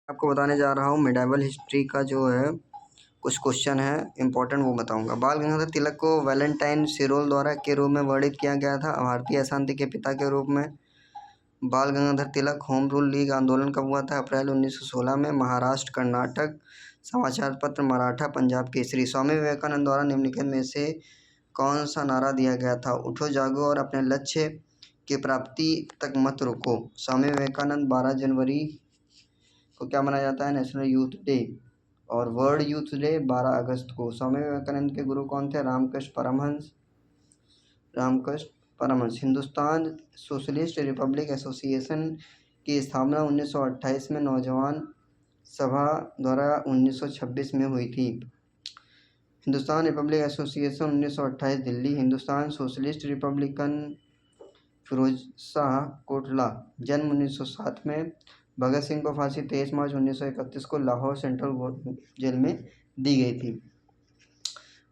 आपको बताने जा रहा हूँ मिडाइवल हिस्ट्री का जो है कुछ क्वेश्चन है इम्पोर्टेंट, वो बताऊंगा। बाल गंगाधर तिलक को वैलेंटाइन सिरोल द्वारा के रूप में वर्णित किया गया था, भारतीय अशांति के पिता के रूप में। बाल Gangadhar Tilak home rule league आंदोलन कब हुआ था? अप्रैल 1916 में। महाराष्ट्र, कर्नाटक समाचार पत्र, मराठा, पंजाब केसरी। स्वामी विवेकानंद द्वारा निम्नलिखित में से कौन सा नारा दिया गया था? उठो जागो और अपने लक्ष्य की प्राप्ति तक मत रुको। स्वामी विवेकानंद 12 जनवरी को क्या मनाया जाता है? National youth day. और वर्ल्ड यूथ डे 12 अगस्त को। स्वामी विवेकानंद के गुरु कौन थे? Ramakrishna Paramhansa. Hindustan socialist republic association की स्थापना 1928 में नौजवान सभा द्वारा 1926 में हुई थी। Hindustan republic association 1928 Delhi. Hindustan socialist republican Firoz Shah Kotla, जन्म 1907 में। भगत सिंह को फांसी 23 मार्च 1931 को लाहौर सेंट्रल जेल में दी गई थी।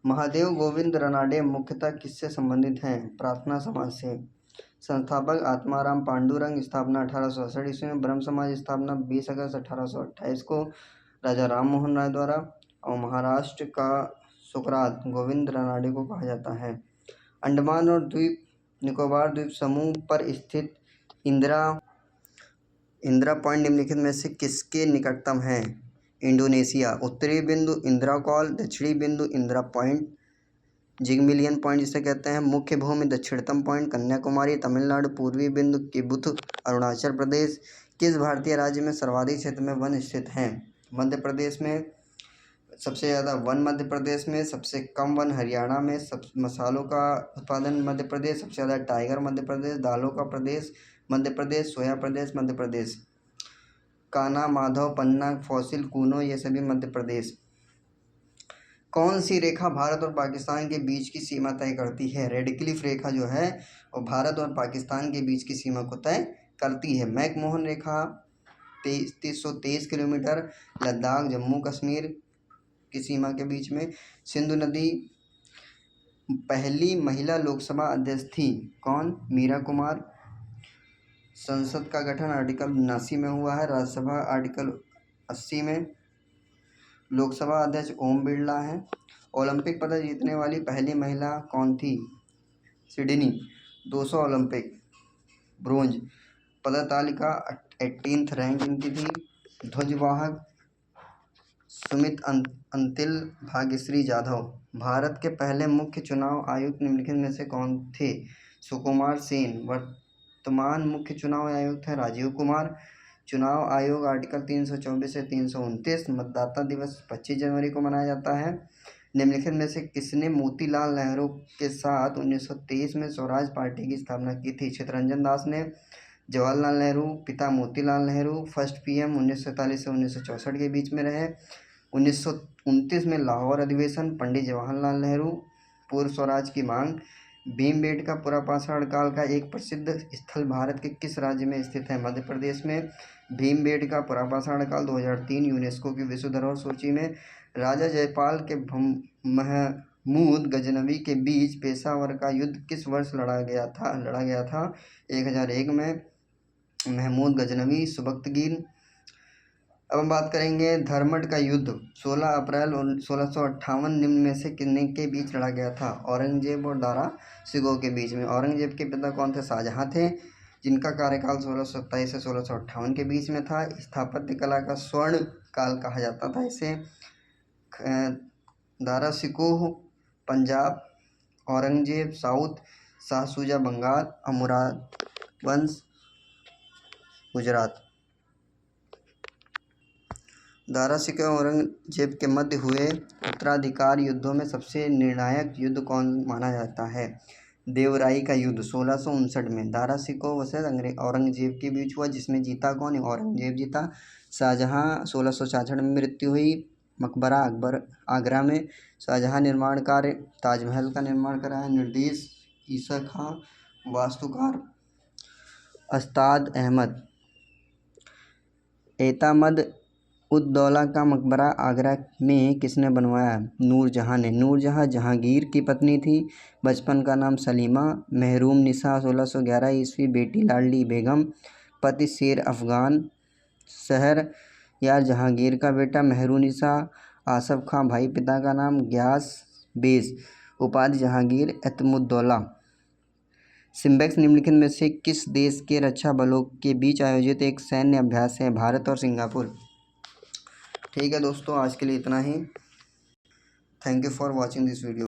महादेव गोविंद रनाडे मुख्यतः किससे संबंधित हैं? प्रार्थना समाज से। संस्थापक आत्माराम पांडुरंग, स्थापना 1868 ईस्वी में। ब्रह्म समाज स्थापना 20 अगस्त 1828 को राजा राम मोहन राय द्वारा। और महाराष्ट्र का सुकरात गोविंद रनाडे को कहा जाता है। अंडमान और द्वीप निकोबार द्वीप समूह पर स्थित इंदिरा पॉइंट निम्नलिखित में से किसके निकटतम है? इंडोनेशिया। उत्तरी बिंदु इंदिरा कॉल, दक्षिणी बिंदु इंदिरा पॉइंट, जिगमिलियन पॉइंट जिसे कहते हैं। मुख्य भूमि दक्षिणतम पॉइंट कन्याकुमारी, तमिलनाडु। पूर्वी बिंदु किबुथ, अरुणाचल प्रदेश। किस भारतीय राज्य में सर्वाधिक क्षेत्र में वन स्थित हैं? मध्य प्रदेश में। सबसे ज़्यादा वन मध्य प्रदेश में, सबसे कम वन हरियाणा में। सब मसालों का उत्पादन मध्य प्रदेश, सबसे ज़्यादा टाइगर मध्य प्रदेश। दालों का प्रदेश मध्य प्रदेश, सोया प्रदेश मध्य प्रदेश। कान्हा, माधव, पन्ना, फॉसिल, कूनो, ये सभी मध्य प्रदेश। कौन सी रेखा भारत और पाकिस्तान के बीच की सीमा तय करती है? रेड क्लिफ रेखा जो है वो भारत और पाकिस्तान के बीच की सीमा को तय करती है। मैकमोहन रेखा 323 किलोमीटर, लद्दाख जम्मू कश्मीर की सीमा के बीच में। सिंधु नदी पहली महिला लोकसभा अध्यक्ष थी कौन? मीरा कुमार। संसद का गठन आर्टिकल 79 में हुआ है, राज्यसभा आर्टिकल 80 में। लोकसभा अध्यक्ष ओम बिरला हैं। ओलंपिक पदक जीतने वाली पहली महिला कौन थी? Sydney 200 Olympic, bronze. पदक तालिका 18th रैंक इनकी थी। ध्वजवाहक सुमित अंतिल, भाग्यश्री जाधव। भारत के पहले मुख्य चुनाव आयुक्त निम्नलिखित में से कौन थे? सुकुमार सेन। वर्तमान मुख्य चुनाव आयुक्त है राजीव कुमार। चुनाव आयोग आर्टिकल 324 से 329। मतदाता दिवस 25 जनवरी को मनाया जाता है। निम्नलिखित में से किसने मोतीलाल नेहरू के साथ 1923 में स्वराज पार्टी की स्थापना की थी? चित्तरंजन दास ने। जवाहरलाल नेहरू पिता मोतीलाल नेहरू फर्स्ट पीएम 1947 से 1964 के बीच में रहे। 1929 में लाहौर अधिवेशन, पंडित जवाहरलाल नेहरू। पूर्व स्वराज की मांग। भीमबेटका पुरापाषाण काल का एक प्रसिद्ध स्थल भारत के किस राज्य में स्थित है? मध्य प्रदेश में। भीमबेटका पुरापाषाण काल 2003 यूनेस्को की विश्व धरोहर सूची में। राजा जयपाल के महमूद गजनवी के बीच पेशावर का युद्ध किस वर्ष लड़ा गया था? 1001 में। महमूद गजनवी, सुबख्तगीन। अब हम बात करेंगे धर्मट का युद्ध 16 अप्रैल 1658 निम्न में से किन्हीं के बीच लड़ा गया था? औरंगजेब और दारा सिकोह के बीच में। औरंगजेब के पिता कौन थे? शाहजहां थे, जिनका कार्यकाल 1627 से 1658 के बीच में था। स्थापत्य कला का स्वर्ण काल कहा जाता था इसे। दारा सिकोह पंजाब, औरंगजेब साउथ, शाह शुजा बंगाल, अमुराद वंश गुजरात। दारा सिकोह और औरंगजेब के मध्य हुए उत्तराधिकार युद्धों में सबसे निर्णायक युद्ध कौन माना जाता है? देवराई का युद्ध 1659 में दारा सिकोह वर्सेस औरंगजेब के बीच हुआ, जिसमें जीता कौन? औरंगजेब जीता। शाहजहां 1666 में मृत्यु हुई। मकबरा अकबर आगरा में। शाहजहां निर्माण कार्य ताजमहल का निर्माण कराया। निर्देश ईसा खां। वास्तुकार अस्ताद अहमद। एतामद उद-दौला का मकबरा आगरा में किसने बनवाया? नूरजहां ने। नूरजहां जहांगीर की पत्नी थी। बचपन का नाम सलीमा। महरूम निसा 1611 ईस्वी, बेटी लाडली बेगम। पति शेर अफगान। शहर यार जहांगीर का बेटा मेहरुनिसा, आसफ खां भाई, पिता का नाम ग्यास बेस, उपाधि जहांगीर, एतमुद्दौला। सिम्बेक्स निम्नलिखित में से किस देश के रक्षा बलों के बीच आयोजित एक सैन्य अभ्यास है? भारत और सिंगापुर। ठीक है दोस्तों, आज के लिए इतना ही। Thank you for watching this video.